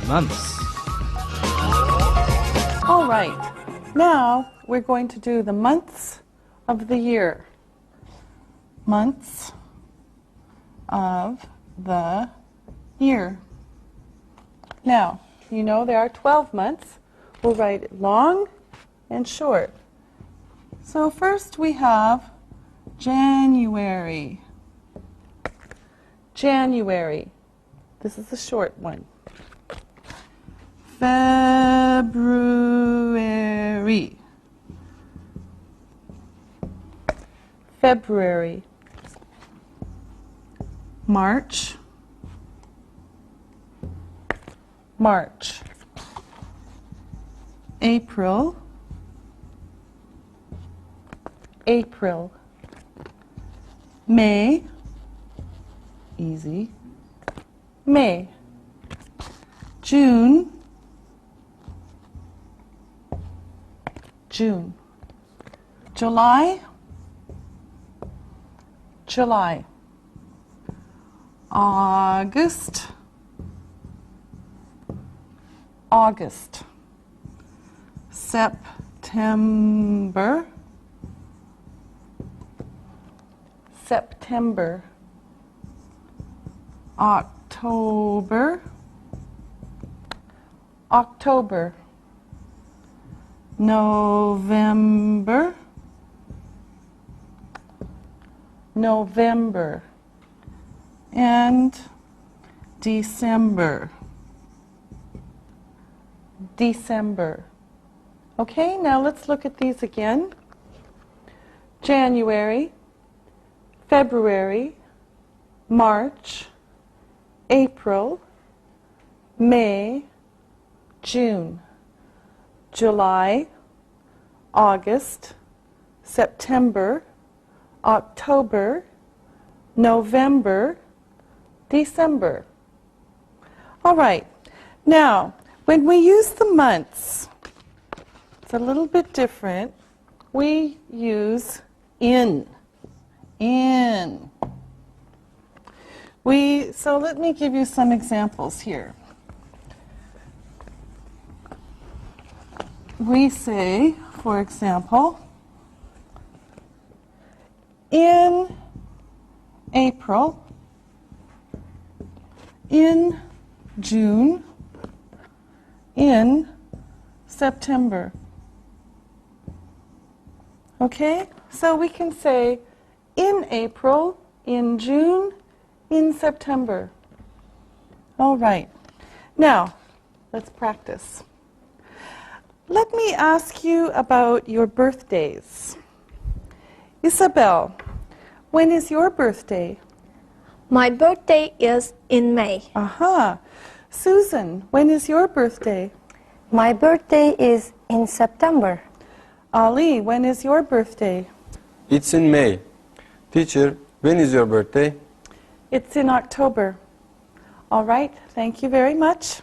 months. All right, now we're going to do the months of the year. Months of the year. Now, you know there are 12 months. We'll write it long and short. So first we have January. January. This is the short one. February. February. March. March. April. April. May. Easy. May. June. June. July. July. August. August. September. September. October. October. November. November. And December. December. Okay, now let's look at these again. January, February, March, April, May, June, July, August, September, October, November, December. All right, now when we use the months, it's a little bit different. We use in. In. So let me give you some examples here. We say, for example, in April, in June, in September. Okay? So we can say in April, in June, in September. All right. Now, let's practice. Let me ask you about your birthdays. Isabel, when is your birthday? My birthday is in May. Aha. Susan, when is your birthday? My birthday is in September. Ali, when is your birthday? It's in May. Teacher, when is your birthday? It's in October. All right, thank you very much.